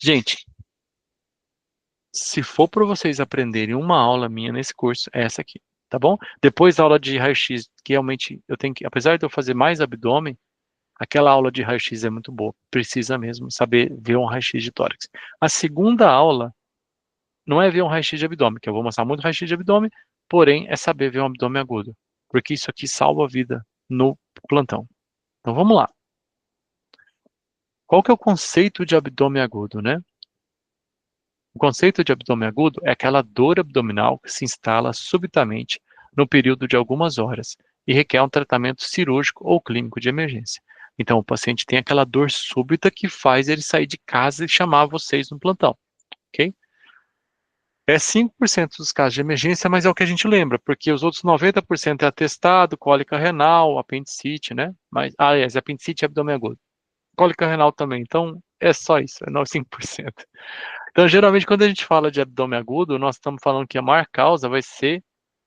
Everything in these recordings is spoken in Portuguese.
Gente, se for para vocês aprenderem uma aula minha nesse curso, é essa aqui, tá bom? Depois da aula de raio-x, que realmente eu tenho que, apesar de eu fazer mais abdômen, aquela aula de raio-x é muito boa. Precisa mesmo saber ver um raio-x de tórax. A segunda aula não é ver um raio-x de abdômen, que eu vou mostrar muito raio-x de abdômen, porém é saber ver um abdômen agudo, porque isso aqui salva a vida no plantão. Então vamos lá. Qual que é o conceito de abdômen agudo, né? O conceito de abdômen agudo é aquela dor abdominal que se instala subitamente no período de algumas horas e requer um tratamento cirúrgico ou clínico de emergência. Então, o paciente tem aquela dor súbita que faz ele sair de casa e chamar vocês no plantão, ok? É 5% dos casos de emergência, mas é o que a gente lembra, porque os outros 90% é atestado, cólica renal, apendicite, né? Mas, aliás, apendicite e abdômen agudo. Cólica renal também, então é só isso, é 5%. Então, geralmente, quando a gente fala de abdômen agudo, nós estamos falando que a maior causa vai ser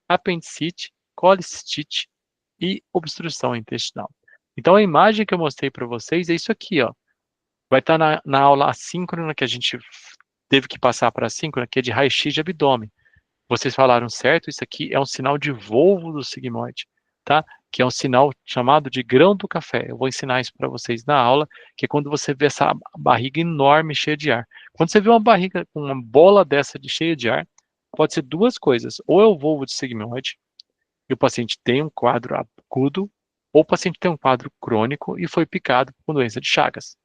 apendicite, colicistite e obstrução intestinal. Então, a imagem que eu mostrei para vocês é isso aqui, ó. Vai estar na aula assíncrona, que a gente teve que passar para a assíncrona, que é de raio-x de abdômen. Vocês falaram certo, isso aqui é um sinal de volvo do sigmoide, tá? Que é um sinal chamado de grão do café. Eu vou ensinar isso para vocês na aula, que é quando você vê essa barriga enorme cheia de ar. Quando você vê uma barriga com uma bola dessa de cheia de ar, pode ser duas coisas. Ou é o volvo de sigmoide, e o paciente tem um quadro agudo, ou o paciente tem um quadro crônico e foi picado com doença de Chagas,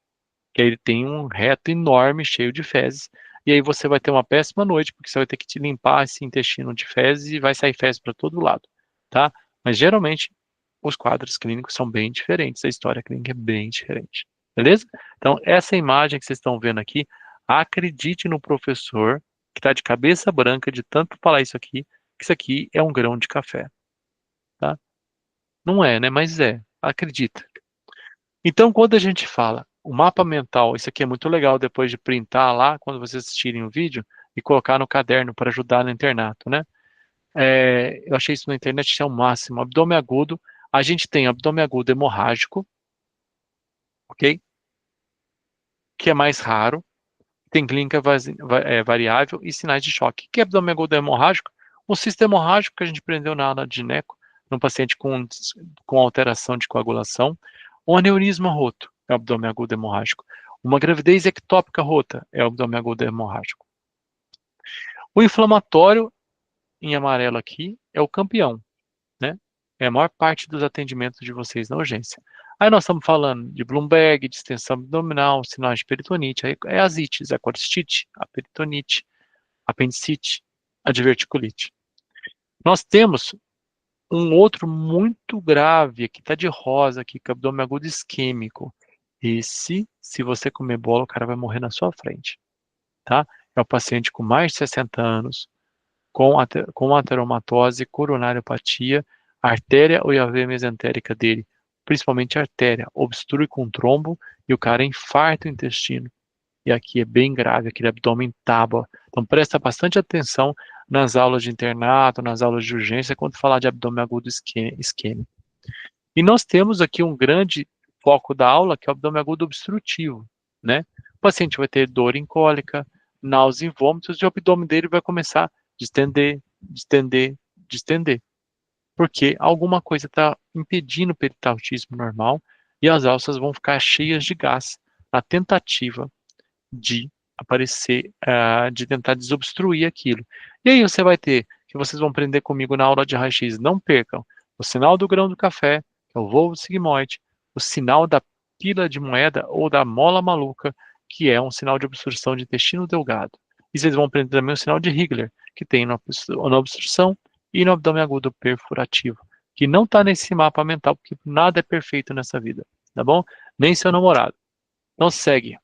que aí ele tem um reto enorme cheio de fezes, e aí você vai ter uma péssima noite, porque você vai ter que te limpar esse intestino de fezes e vai sair fezes para todo lado, tá? Mas geralmente os quadros clínicos são bem diferentes, a história clínica é bem diferente, beleza? Então, essa imagem que vocês estão vendo aqui, acredite no professor que está de cabeça branca de tanto falar isso aqui, que isso aqui é um grão de café, tá? Não é, né? Mas é, acredita. Então, quando a gente fala o mapa mental, isso aqui é muito legal depois de printar lá, quando vocês assistirem o vídeo, e colocar no caderno para ajudar no internato, né? Eu achei isso na internet, isso é o máximo. Abdômen agudo, a gente tem abdômen agudo hemorrágico, ok? Que é mais raro, tem clínica variável e sinais de choque. Que é abdômen agudo hemorrágico? Um cisto hemorrágico que a gente prendeu na aula de gineco, num paciente com alteração de coagulação. Um aneurisma roto é o abdômen agudo hemorrágico. Uma gravidez ectópica rota é o abdômen agudo hemorrágico. O inflamatório, em amarelo aqui, é o campeão, né? É a maior parte dos atendimentos de vocês na urgência. Aí nós estamos falando de Bloomberg, de extensão abdominal, sinais de peritonite, aí é asites, a colestite, a peritonite, apendicite, a diverticulite. Nós temos um outro muito grave, que está de rosa aqui, que é o abdômen agudo isquêmico. Esse, se você comer bola, o cara vai morrer na sua frente, tá? É o paciente com mais de 60 anos, com ateromatose, coronariopatia, a artéria ou a veia mesentérica dele, principalmente a artéria, obstrui com trombo e o cara infarta o intestino. E aqui é bem grave, aquele abdômen tábua. Então presta bastante atenção nas aulas de internato, nas aulas de urgência, quando falar de abdômen agudo isquêmico. E nós temos aqui um grande foco da aula, que é o abdômen agudo obstrutivo, né? O paciente vai ter dor em cólica, náusea e vômitos, e o abdômen dele vai começar a distender, distender, distender. Porque alguma coisa está impedindo o peritaltismo normal e as alças vão ficar cheias de gás na tentativa de aparecer, de tentar desobstruir aquilo. E aí você vai ter, que vocês vão aprender comigo na aula de raio-x, não percam, o sinal do grão do café, que é o volvo sigmoide, o sinal da pila de moeda ou da mola maluca, que é um sinal de obstrução de intestino delgado. E vocês vão aprender também o sinal de Higler, que tem na obstrução e no abdômen agudo perfurativo, que não está nesse mapa mental, porque nada é perfeito nessa vida, tá bom? Nem seu namorado. Então segue.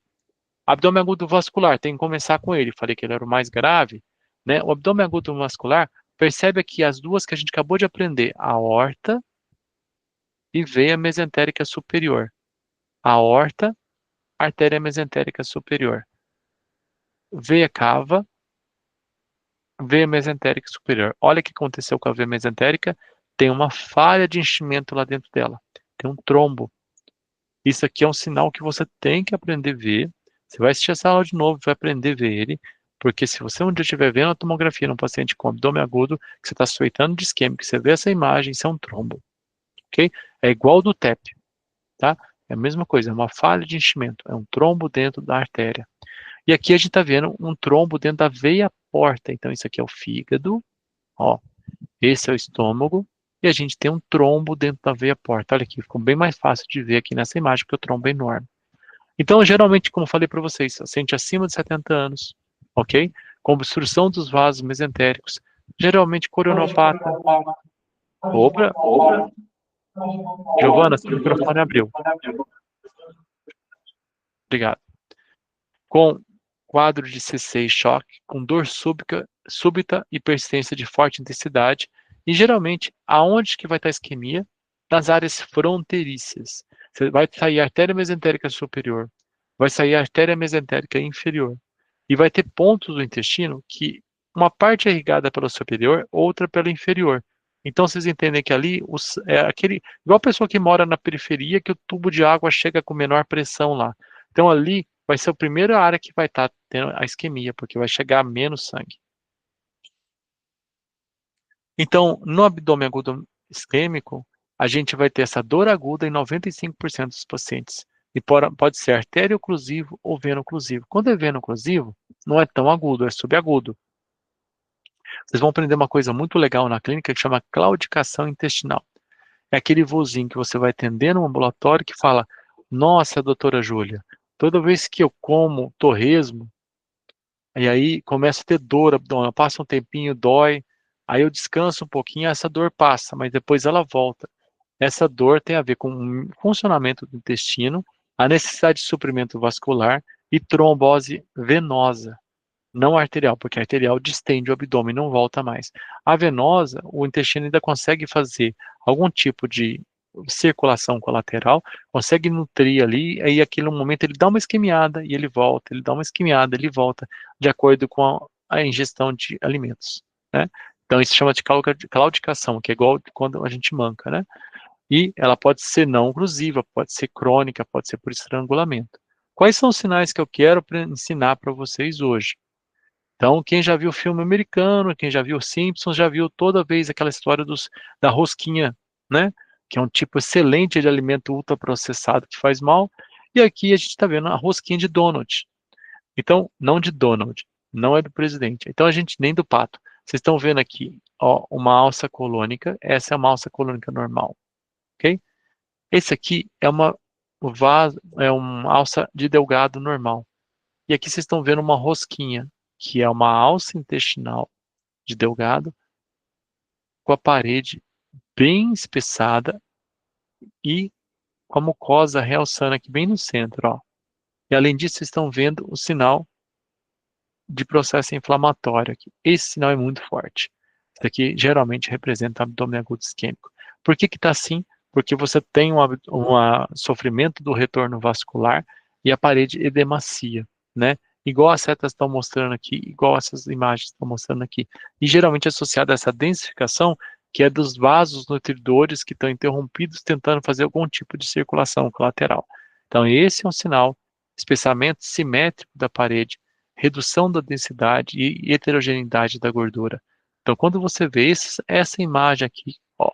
Abdômen agudo vascular, tem que começar com ele. Falei que ele era o mais grave, né? O abdômen agudo vascular, percebe aqui as duas que a gente acabou de aprender, a aorta e veia mesentérica superior. Aorta, artéria mesentérica superior. Veia cava, veia mesentérica superior. Olha o que aconteceu com a veia mesentérica, tem uma falha de enchimento lá dentro dela. Tem um trombo. Isso aqui é um sinal que você tem que aprender a ver, Você vai assistir essa aula de novo, vai aprender a ver ele, porque se você um dia estiver vendo a tomografia num paciente com abdômen agudo, que você está suspeitando de isquêmico, que você vê essa imagem, isso é um trombo, ok? É igual ao do TEP, tá? É a mesma coisa, é uma falha de enchimento, é um trombo dentro da artéria. E aqui a gente está vendo um trombo dentro da veia porta, então isso aqui é o fígado, ó, esse é o estômago, e a gente tem um trombo dentro da veia porta. Olha aqui, ficou bem mais fácil de ver aqui nessa imagem, porque o trombo é enorme. Então, geralmente, como eu falei para vocês, paciente acima de 70 anos, ok? Com obstrução dos vasos mesentéricos, geralmente coronopata. Opa, Giovana, seu microfone abriu. Obrigado. Com quadro de CC e choque, com dor súbita e persistência de forte intensidade, e geralmente, aonde que vai estar a isquemia? Nas áreas fronteiriças. Você vai sair a artéria mesentérica superior, vai sair a artéria mesentérica inferior, e vai ter pontos do intestino que uma parte é irrigada pela superior, outra pela inferior. Então vocês entendem que ali é aquele igual a pessoa que mora na periferia que o tubo de água chega com menor pressão lá. Então ali vai ser a primeira área que vai estar tendo a isquemia, porque vai chegar menos sangue. Então, no abdômen agudo isquêmico, a gente vai ter essa dor aguda em 95% dos pacientes. E pode ser artério oclusivo ou veno oclusivo. Quando é veno oclusivo, não é tão agudo, é subagudo. Vocês vão aprender uma coisa muito legal na clínica que chama claudicação intestinal. É aquele vozinho que você vai atender no ambulatório que fala: Nossa, doutora Júlia, toda vez que eu como torresmo, e aí começa a ter dor abdominal, passa um tempinho, dói, aí eu descanso um pouquinho, essa dor passa, mas depois ela volta. Essa dor tem a ver com o funcionamento do intestino, a necessidade de suprimento vascular e trombose venosa, não arterial, porque a arterial distende o abdômen e não volta mais. A venosa, o intestino ainda consegue fazer algum tipo de circulação colateral, consegue nutrir ali, aí aquele momento ele dá uma isquemiada e ele volta, ele dá uma isquemiada, ele volta, de acordo com a ingestão de alimentos, né? Então isso chama de claudicação, que é igual quando a gente manca, né? E ela pode ser não oclusiva, pode ser crônica, pode ser por estrangulamento. Quais são os sinais que eu quero ensinar para vocês hoje? Então, quem já viu filme americano, quem já viu Simpsons, já viu toda vez aquela história da rosquinha, né? Que é um tipo excelente de alimento ultraprocessado que faz mal. E aqui a gente está vendo a rosquinha de Donald. Então, não de Donald, não é do presidente. Então, a gente nem do pato. Vocês estão vendo aqui, ó, uma alça colônica. Essa é uma alça colônica normal, ok? Esse aqui é é uma alça de delgado normal. E aqui vocês estão vendo uma rosquinha, que é uma alça intestinal de delgado com a parede bem espessada e com a mucosa realçando aqui bem no centro, ó. E além disso, vocês estão vendo o sinal de processo inflamatório aqui. Esse sinal é muito forte. Isso aqui geralmente representa abdômen agudo isquêmico. Por que que está assim? Porque você tem um sofrimento do retorno vascular e a parede edemacia, né? Igual as setas estão mostrando aqui, igual essas imagens estão mostrando aqui. E geralmente associada a essa densificação, que é dos vasos nutridores que estão interrompidos tentando fazer algum tipo de circulação colateral. Então esse é um sinal, espessamento simétrico da parede, redução da densidade e heterogeneidade da gordura. Então, quando você vê essa imagem aqui, ó,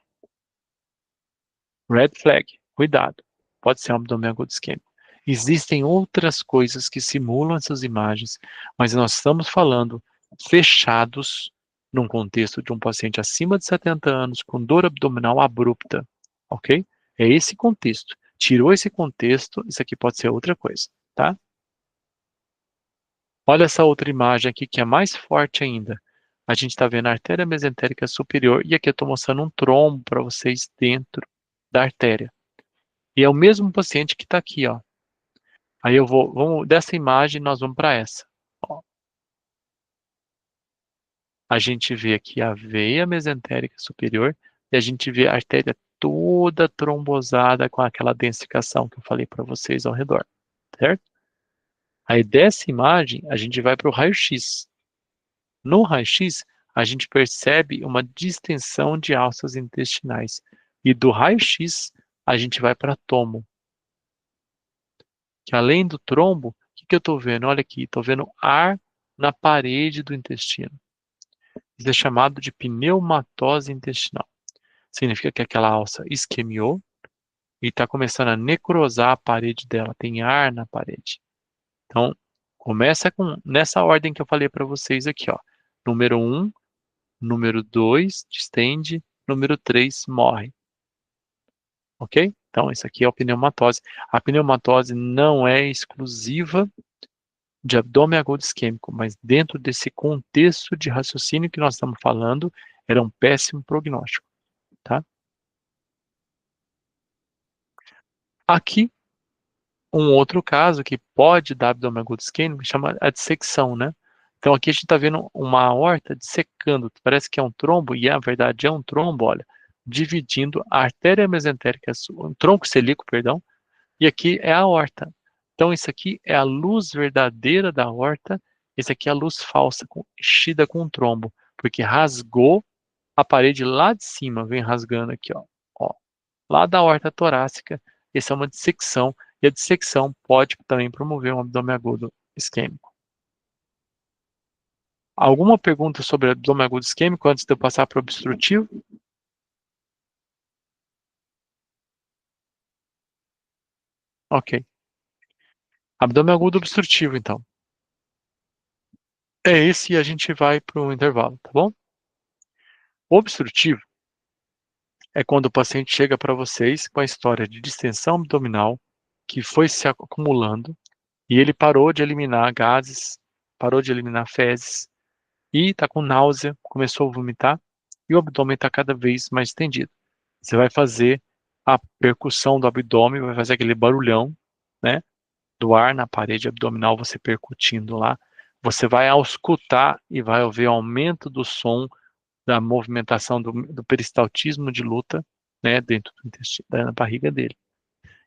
red flag, cuidado, pode ser um abdômen agudo isquêmico. Existem outras coisas que simulam essas imagens, mas nós estamos falando fechados num contexto de um paciente acima de 70 anos com dor abdominal abrupta, ok? É esse contexto. Tirou esse contexto, isso aqui pode ser outra coisa, tá? Olha essa outra imagem aqui que é mais forte ainda. A gente está vendo a artéria mesentérica superior e aqui eu estou mostrando um trombo para vocês dentro da artéria. E é o mesmo paciente que está aqui, ó. Aí dessa imagem nós vamos para essa. Ó. A gente vê aqui a veia mesentérica superior e a gente vê a artéria toda trombosada com aquela densificação que eu falei para vocês ao redor, certo? Aí dessa imagem a gente vai para o raio-x. No raio-x, a gente percebe uma distensão de alças intestinais. E do raio-x, a gente vai para tomo. Que além do trombo, o que eu estou vendo? Olha aqui, estou vendo ar na parede do intestino. Isso é chamado de pneumatose intestinal. Significa que aquela alça isquemiou e está começando a necrosar a parede dela, tem ar na parede. Então, começa nessa ordem que eu falei para vocês aqui, ó. Número 1, número 2, distende, número 3, morre. Ok? Então, isso aqui é a pneumatose. A pneumatose não é exclusiva de abdômen agudo isquêmico, mas dentro desse contexto de raciocínio que nós estamos falando, era um péssimo prognóstico, tá? Aqui, um outro caso que pode dar abdômen agudo isquêmico chama a dissecção, né? Então aqui a gente está vendo uma aorta dissecando, parece que é um trombo, e na verdade é um trombo, olha, dividindo a artéria mesentérica, um tronco celíaco, perdão, e aqui é a aorta. Então isso aqui é a luz verdadeira da aorta, esse aqui é a luz falsa, enchida com um trombo, porque rasgou a parede lá de cima, vem rasgando aqui, ó, lá da aorta torácica, essa é uma dissecção, e a dissecção pode também promover um abdômen agudo isquêmico. Alguma pergunta sobre abdômen agudo isquêmico antes de eu passar para o obstrutivo? Ok. Abdômen agudo obstrutivo, então. É esse e a gente vai para o intervalo, tá bom? O obstrutivo é quando o paciente chega para vocês com a história de distensão abdominal que foi se acumulando e ele parou de eliminar gases, parou de eliminar fezes e está com náusea, começou a vomitar e o abdômen está cada vez mais estendido. Você vai fazer a percussão do abdômen, vai fazer aquele barulhão, né, do ar na parede abdominal, você percutindo lá. Você vai auscultar e vai ouvir o aumento do som da movimentação do peristaltismo de luta, né, dentro do intestino, da barriga dele.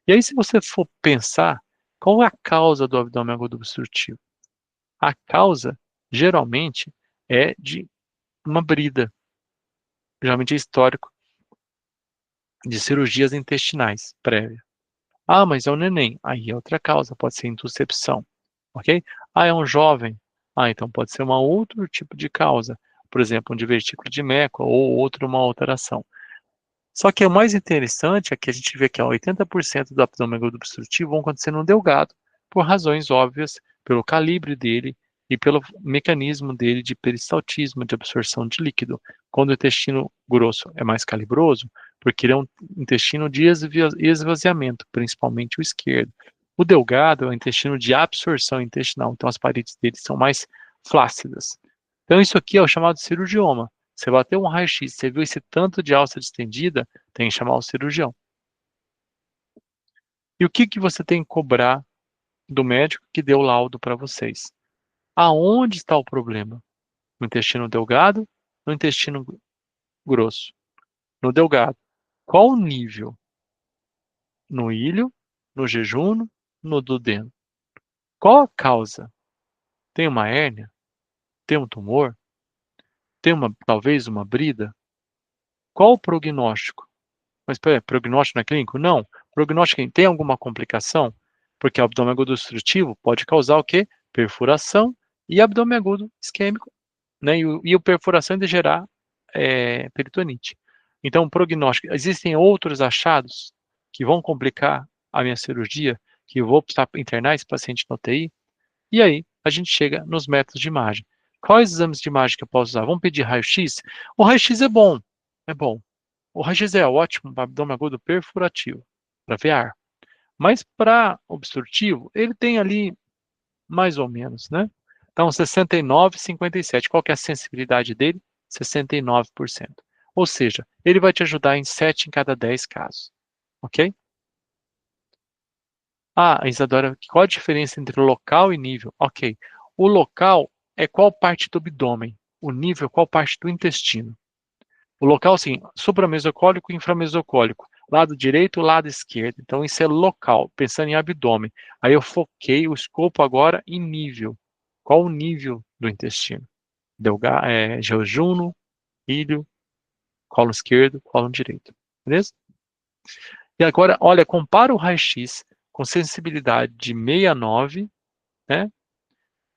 E aí, se você for pensar, qual é a causa do abdômen agudo obstrutivo? A causa, geralmente, é de uma brida, geralmente é histórico, de cirurgias intestinais prévias. Ah, mas é um neném. Aí é outra causa, pode ser intuscepção, ok? Ah, é um jovem. Ah, então pode ser uma outro tipo de causa, por exemplo, um divertículo de Meckel ou uma alteração. Só que o mais interessante é que a gente vê que 80% do abdômen agudo obstrutivo vão acontecer no delgado, por razões óbvias, pelo calibre dele e pelo mecanismo dele de peristaltismo, de absorção de líquido. Quando o intestino grosso é mais calibroso, porque ele é um intestino de esvaziamento, principalmente o esquerdo. O delgado é um intestino de absorção intestinal, então as paredes dele são mais flácidas. Então isso aqui é o chamado cirurgioma. Você bateu um raio-x, você viu esse tanto de alça distendida, tem que chamar o cirurgião. E o que que você tem que cobrar do médico que deu o laudo para vocês? Aonde está o problema? No intestino delgado? No intestino grosso? No delgado. Qual o nível? No ilho? No jejum? No duodeno? Qual a causa? Tem uma hérnia? Tem um tumor? Tem talvez uma brida? Qual o prognóstico? Mas peraí, prognóstico não é clínico? Não. Prognóstico tem alguma complicação? Porque o abdômen agudo obstrutivo pode causar o quê? Perfuração e abdômen agudo isquêmico, né? E o perfuração ainda gerar peritonite. Então, o prognóstico, existem outros achados que vão complicar a minha cirurgia, que eu vou precisar internar esse paciente na UTI, e aí a gente chega nos métodos de imagem. Quais exames de imagem que eu posso usar? Vamos pedir raio-x? O raio-x é bom, é bom. O raio-x é ótimo para abdômen agudo perfurativo, para ver ar. Mas para obstrutivo, ele tem ali mais ou menos, né? Então, 69, 57. Qual que é a sensibilidade dele? 69%. Ou seja, ele vai te ajudar em 7 em cada 10 casos. Ok? Ah, Isadora, qual a diferença entre local e nível? Ok. O local é qual parte do abdômen. O nível é qual parte do intestino. O local, assim, supramesocólico e inframesocólico. Lado direito, lado esquerdo. Então, isso é local, pensando em abdômen. Aí eu foquei o escopo agora em nível. Qual o nível do intestino? Jejunum, ilho, colo esquerdo, colo direito. Beleza? E agora, olha, compara o raio-x com sensibilidade de 69 né?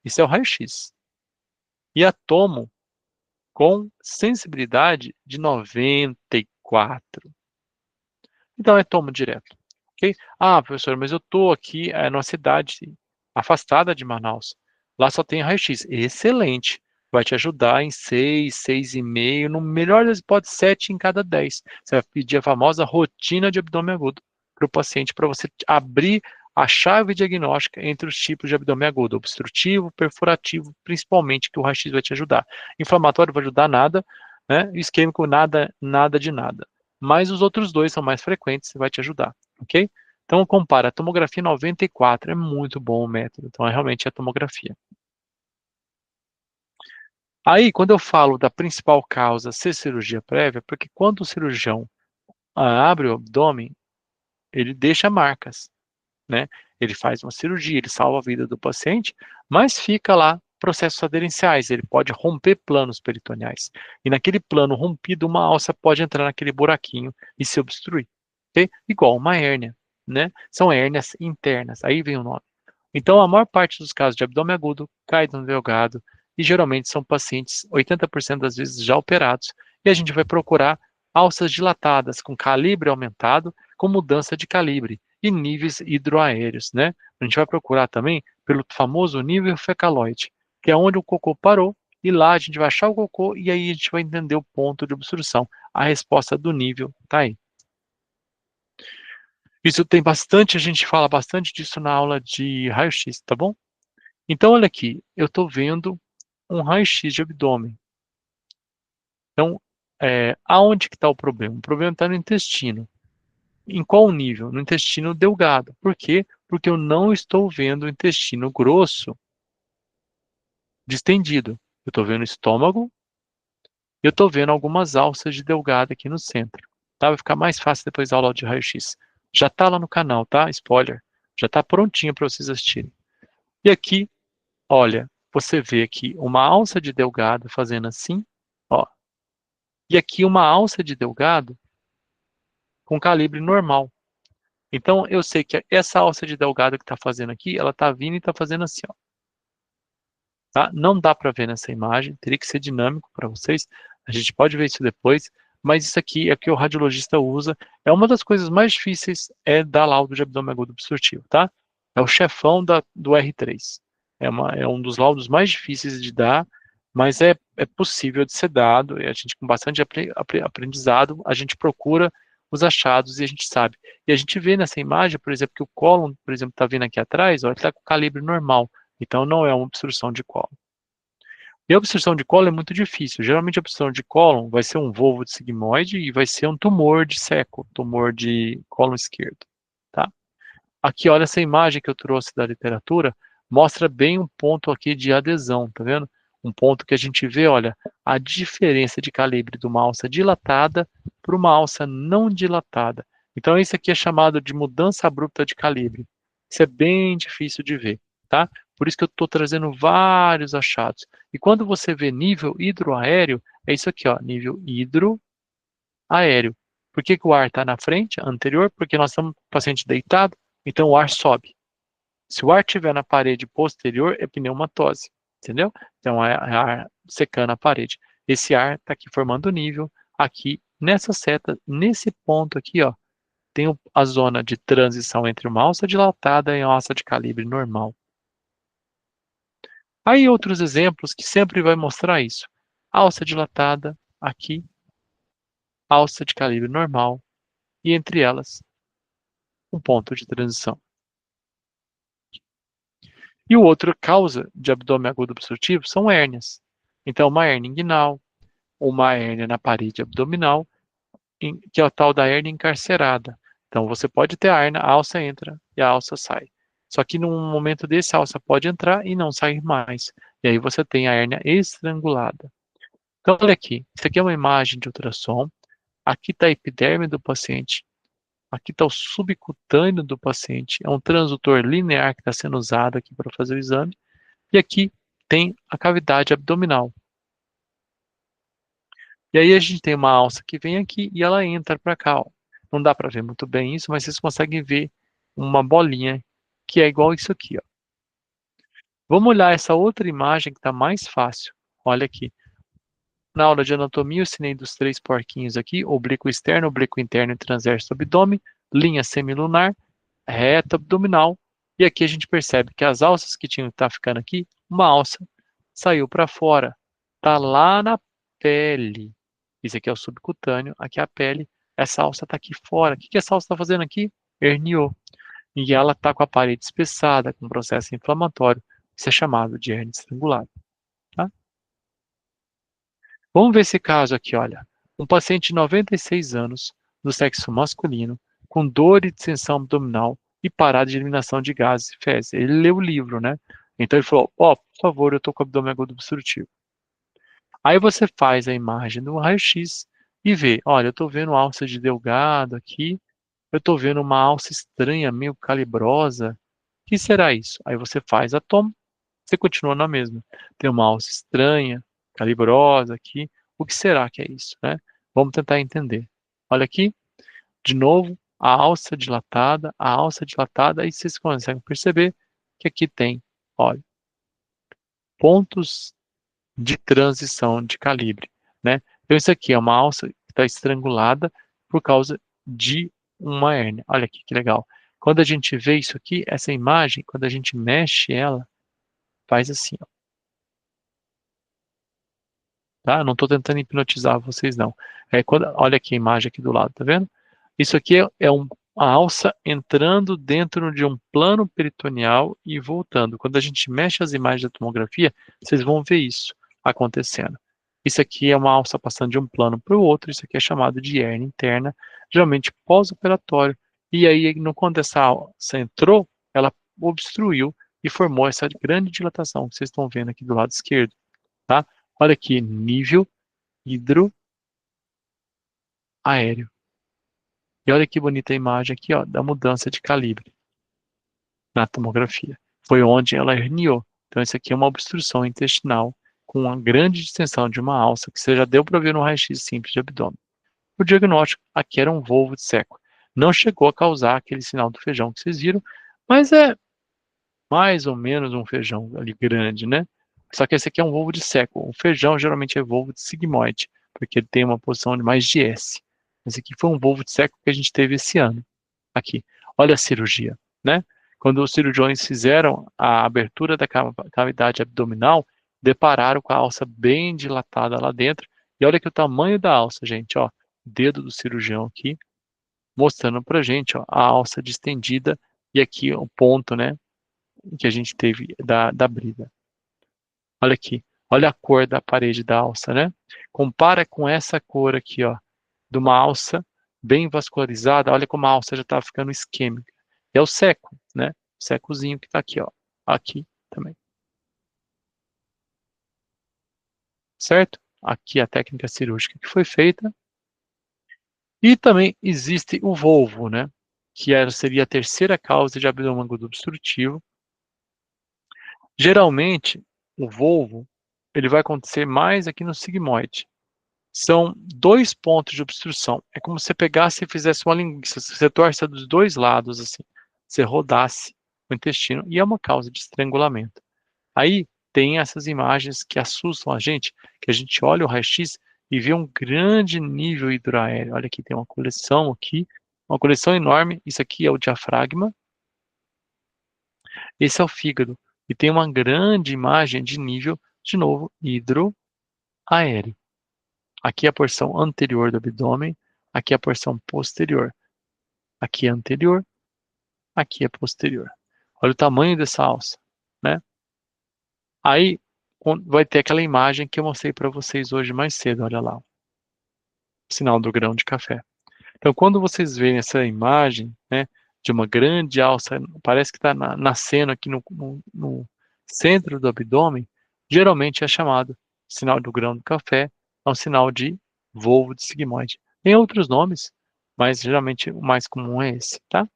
Isso é o raio-x. E a tomo com sensibilidade de 94. Então é tomo direto, ok? Ah, professor, mas eu estou aqui numa cidade afastada de Manaus. Lá só tem raio-x. Excelente. Vai te ajudar em 6, 6,5, no melhor das hipóteses, 7 em cada 10. Você vai pedir a famosa rotina de abdômen agudo para o paciente, para você abrir a chave diagnóstica entre os tipos de abdômen agudo, obstrutivo, perfurativo, principalmente, que o raio-x vai te ajudar. Inflamatório vai ajudar nada, né? Isquêmico, nada, nada de nada. Mas os outros dois são mais frequentes e vai te ajudar, ok? Então, compara a tomografia 94, é muito bom o método, então é realmente a tomografia. Aí, quando eu falo da principal causa ser cirurgia prévia, porque quando o cirurgião abre o abdômen, ele deixa marcas, né? Ele faz uma cirurgia, ele salva a vida do paciente, mas fica lá processos aderenciais, ele pode romper planos peritoneais. E naquele plano rompido, uma alça pode entrar naquele buraquinho e se obstruir, ok? Igual uma hérnia, né? São hérnias internas, aí vem o nome. Então, a maior parte dos casos de abdômen agudo cai no delgado e geralmente são pacientes, 80% das vezes, já operados. E a gente vai procurar alças dilatadas com calibre aumentado, com mudança de calibre e níveis hidroaéreos, né? A gente vai procurar também pelo famoso nível fecaloide, que é onde o cocô parou, e lá a gente vai achar o cocô e aí a gente vai entender o ponto de obstrução. A resposta do nível está aí. Isso tem bastante, a gente fala bastante disso na aula de raio-x, tá bom? Então, olha aqui, eu estou vendo um raio-x de abdômen. Então, aonde que está o problema? O problema está no intestino. Em qual nível? No intestino delgado. Por quê? Porque eu não estou vendo o intestino grosso distendido. Eu estou vendo o estômago e eu estou vendo algumas alças de delgado aqui no centro. Tá? Vai ficar mais fácil depois da aula de raio-x. Já está lá no canal, tá? Spoiler. Já está prontinho para vocês assistirem. E aqui, olha, você vê aqui uma alça de delgado fazendo assim, ó. E aqui uma alça de delgado com calibre normal. Então, eu sei que essa alça de delgado que está fazendo aqui, ela está vindo e está fazendo assim, ó. Tá? Não dá para ver nessa imagem, teria que ser dinâmico para vocês. A gente pode ver isso depois, mas isso aqui é o que o radiologista usa. É uma das coisas mais difíceis dar laudo de abdômen agudo obstrutivo, tá? É o chefão do R3. É um dos laudos mais difíceis de dar, mas é possível de ser dado. E a gente, com bastante aprendizado, a gente procura os achados e a gente sabe. E a gente vê nessa imagem, por exemplo, que o cólon, por exemplo, está vindo aqui atrás, ó, ele está com calibre normal. Então, não é uma obstrução de cólon. E a obstrução de cólon é muito difícil. Geralmente, a obstrução de cólon vai ser um volvo de sigmoide e vai ser um tumor de seco, tumor de cólon esquerdo. Tá? Aqui, olha essa imagem que eu trouxe da literatura, mostra bem um ponto aqui de adesão, tá vendo? Um ponto que a gente vê, olha, a diferença de calibre de uma alça dilatada para uma alça não dilatada. Então, isso aqui é chamado de mudança abrupta de calibre. Isso é bem difícil de ver, tá? Por isso que eu estou trazendo vários achados. E quando você vê nível hidroaéreo, é isso aqui, ó, nível hidroaéreo. Por que que o ar está na frente, anterior? Porque nós estamos com o paciente deitado, então o ar sobe. Se o ar estiver na parede posterior, é pneumatose, entendeu? Então é ar secando a parede. Esse ar está aqui formando nível. Aqui, nessa seta, nesse ponto aqui, ó, tem a zona de transição entre uma alça dilatada e uma alça de calibre normal. Aí outros exemplos que sempre vai mostrar isso. Alça dilatada, aqui, alça de calibre normal, e entre elas, um ponto de transição. E o outro causa de abdômen agudo obstrutivo são hérnias. Então, uma hérnia inguinal, uma hérnia na parede abdominal, que é o tal da hérnia encarcerada. Então, você pode ter a hérnia, a alça entra e a alça sai. Só que num momento desse, a alça pode entrar e não sair mais. E aí você tem a hérnia estrangulada. Então, olha aqui. Isso aqui é uma imagem de ultrassom. Aqui está a epiderme do paciente. Aqui está o subcutâneo do paciente. É um transdutor linear que está sendo usado aqui para fazer o exame. E aqui tem a cavidade abdominal. E aí a gente tem uma alça que vem aqui e ela entra para cá, ó. Não dá para ver muito bem isso, mas vocês conseguem ver uma bolinha que é igual isso aqui, ó. Vamos olhar essa outra imagem que está mais fácil. Olha aqui. Na aula de anatomia, eu ensinei dos 3 porquinhos aqui, oblíquo externo, oblíquo interno e transverso do abdômen, linha semilunar, reta abdominal, e aqui a gente percebe que as alças que tinham que estar ficando aqui, uma alça saiu para fora, está lá na pele. Isso aqui é o subcutâneo, aqui é a pele, essa alça está aqui fora. O que essa alça está fazendo aqui? Herniou. E ela está com a parede espessada, com processo inflamatório. Isso é chamado de hernia estrangulada. Tá? Vamos ver esse caso aqui, olha. Um paciente de 96 anos, do sexo masculino, com dor e distensão abdominal e parada de eliminação de gases e fezes. Ele leu o livro, né? Então ele falou, ó, por favor, eu estou com o abdômen agudo obstrutivo. Aí você faz a imagem do raio-x e vê, olha, eu estou vendo alça de Delgado aqui, eu estou vendo uma alça estranha, meio calibrosa. O que será isso? Aí você faz a toma, você continua na mesma. Tem uma alça estranha, calibrosa aqui. O que será que é isso, né? Vamos tentar entender. Olha aqui, de novo, a alça dilatada, e vocês conseguem perceber que aqui tem, olha, pontos de transição de calibre, né? Então isso aqui é uma alça que está estrangulada por causa de uma hérnia. Olha aqui que legal. Quando a gente vê isso aqui, essa imagem, quando a gente mexe ela, faz assim, ó. Tá? Não estou tentando hipnotizar vocês, não. Olha aqui a imagem aqui do lado, tá vendo? Isso aqui a alça entrando dentro de um plano peritoneal e voltando. Quando a gente mexe as imagens da tomografia, vocês vão ver isso acontecendo. Isso aqui é uma alça passando de um plano para o outro, isso aqui é chamado de hérnia interna, geralmente pós-operatório. E aí, quando essa alça entrou, ela obstruiu e formou essa grande dilatação que vocês estão vendo aqui do lado esquerdo, tá? Olha aqui, nível hidroaéreo. E olha que bonita a imagem aqui, ó, da mudança de calibre na tomografia. Foi onde ela herniou. Então, isso aqui é uma obstrução intestinal com uma grande distensão de uma alça, que você já deu para ver no raio-x simples de abdômen. O diagnóstico aqui era um volvo de seco. Não chegou a causar aquele sinal do feijão que vocês viram, mas é mais ou menos um feijão ali grande, né? Só que esse aqui é um volvo de seco. O feijão geralmente é volvo de sigmoide, porque ele tem uma posição de mais de S. Esse aqui foi um volvo de seco que a gente teve esse ano. Aqui, olha a cirurgia, né? Quando os cirurgiões fizeram a abertura da cavidade abdominal, depararam com a alça bem dilatada lá dentro. E olha que o tamanho da alça, gente, ó, dedo do cirurgião aqui, mostrando pra gente, ó, a alça distendida e aqui o ponto, né, que a gente teve da brida. Olha aqui, olha a cor da parede da alça, né? Compara com essa cor aqui, ó, de uma alça bem vascularizada. Olha como a alça já está ficando isquêmica. É o seco, né? O secozinho que está aqui, ó. Aqui também. Certo? Aqui a técnica cirúrgica que foi feita. E também existe o volvo, né? Que seria a terceira causa de abdômen agudo obstrutivo. Geralmente, o volvo ele vai acontecer mais aqui no sigmoide. São 2 pontos de obstrução. É como se você pegasse e fizesse uma linguiça. Você torce dos 2 lados, assim. Você rodasse o intestino. E é uma causa de estrangulamento. Aí tem essas imagens que assustam a gente, que a gente olha o raio-x e vê um grande nível hidroaéreo. Olha aqui, tem uma coleção aqui. Uma coleção enorme. Isso aqui é o diafragma. Esse é o fígado. E tem uma grande imagem de nível, de novo, hidroaéreo. Aqui é a porção anterior do abdômen, aqui é a porção posterior. Aqui é anterior, aqui é posterior. Olha o tamanho dessa alça, né? Aí vai ter aquela imagem que eu mostrei para vocês hoje mais cedo, olha lá. O sinal do grão de café. Então, quando vocês veem essa imagem, né, de uma grande alça, parece que está nascendo aqui no centro do abdômen, geralmente é chamado sinal do grão do café, é um sinal de volvo de sigmoide. Tem outros nomes, mas geralmente o mais comum é esse, tá?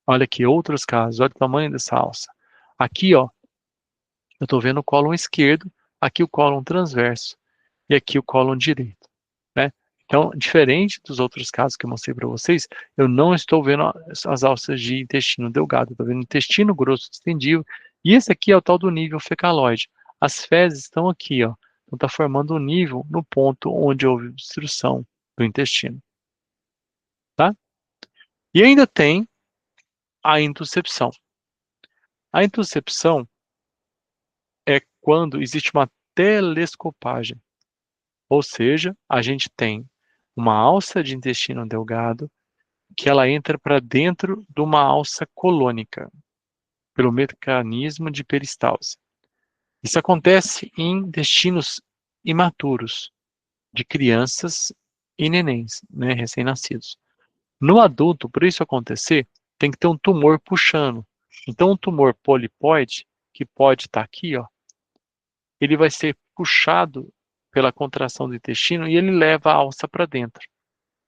Olha aqui, outros casos, olha o tamanho dessa alça. Aqui, ó, eu estou vendo o cólon esquerdo, aqui o cólon transverso e aqui o cólon direito, né? Então, diferente dos outros casos que eu mostrei para vocês, eu não estou vendo as alças de intestino delgado, estou vendo intestino grosso distendido E esse aqui é o tal do nível fecaloide. As fezes estão aqui, ó. Então está formando um nível no ponto onde houve obstrução do intestino, tá? E ainda tem a intuscepção. A intuscepção é quando existe uma telescopagem, ou seja, a gente tem uma alça de intestino delgado que ela entra para dentro de uma alça colônica, pelo mecanismo de peristalse. Isso acontece em intestinos imaturos, de crianças e nenéns, né, recém-nascidos. No adulto, para isso acontecer, tem que ter um tumor puxando. Então, um tumor polipoide, que pode estar aqui, ó, ele vai ser puxado pela contração do intestino e ele leva a alça para dentro.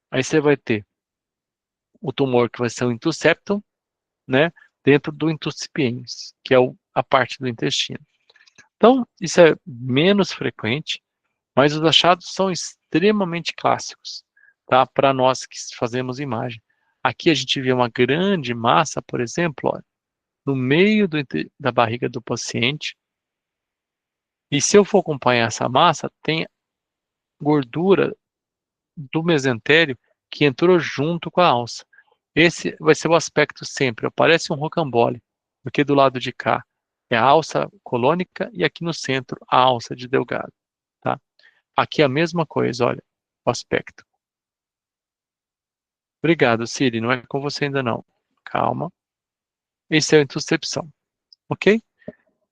Aí você vai ter o tumor que vai ser o intusceptum, né, dentro do intucipiens, que é a parte do intestino. Então, isso é menos frequente, mas os achados são extremamente clássicos, tá? Para nós que fazemos imagem. Aqui a gente vê uma grande massa, por exemplo, ó, no meio da barriga do paciente. E se eu for acompanhar essa massa, tem gordura do mesentério que entrou junto com a alça. Esse vai ser o aspecto sempre, ó, parece um rocambole, porque do lado de cá é a alça colônica e aqui no centro a alça de Delgado, tá? Aqui é a mesma coisa, olha, o aspecto. Obrigado, Siri, não é com você ainda não. Calma. Esse é a intuscepção, ok?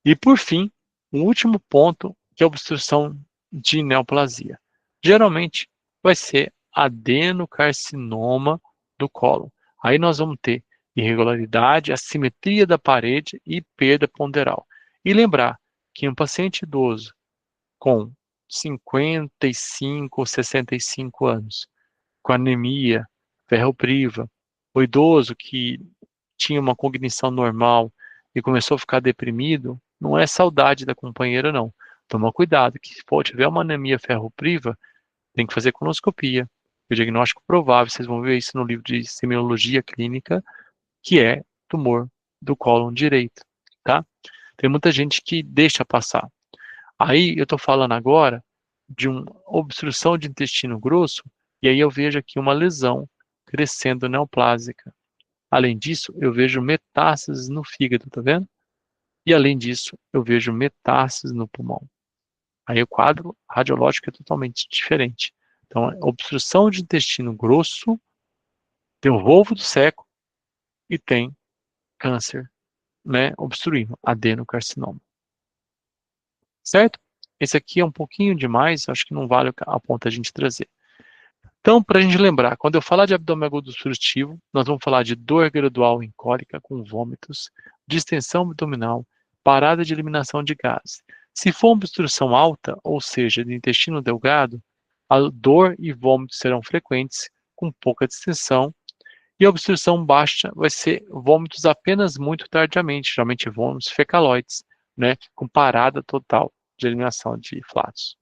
E por fim, um último ponto, que é a obstrução de neoplasia. Geralmente vai ser adenocarcinoma do cólon. Aí nós vamos ter irregularidade, assimetria da parede e perda ponderal. E lembrar que um paciente idoso com 55 ou 65 anos, com anemia, ferropriva, o idoso que tinha uma cognição normal e começou a ficar deprimido, não é saudade da companheira, não. Toma cuidado, que se for tiver uma anemia ferropriva, tem que fazer colonoscopia. O diagnóstico provável, vocês vão ver isso no livro de semiologia clínica, que é tumor do cólon direito, tá? Tem muita gente que deixa passar. Aí eu estou falando agora de uma obstrução de intestino grosso, e aí eu vejo aqui uma lesão crescendo neoplásica. Além disso, eu vejo metástases no fígado, tá vendo? E além disso, eu vejo metástases no pulmão. Aí o quadro radiológico é totalmente diferente. Então, é obstrução de intestino grosso, tem o volvo do seco e tem câncer, né, obstruindo, adenocarcinoma. Certo? Esse aqui é um pouquinho demais, acho que não vale a ponta a gente trazer. Então, para a gente lembrar, quando eu falar de abdômen agudo obstrutivo, nós vamos falar de dor gradual em cólica com vômitos, distensão abdominal, parada de eliminação de gases. Se for uma obstrução alta, ou seja, de intestino delgado, a dor e vômitos serão frequentes, com pouca distensão, e a obstrução baixa vai ser vômitos apenas muito tardiamente, geralmente vômitos fecaloides, né, com parada total de eliminação de flatos.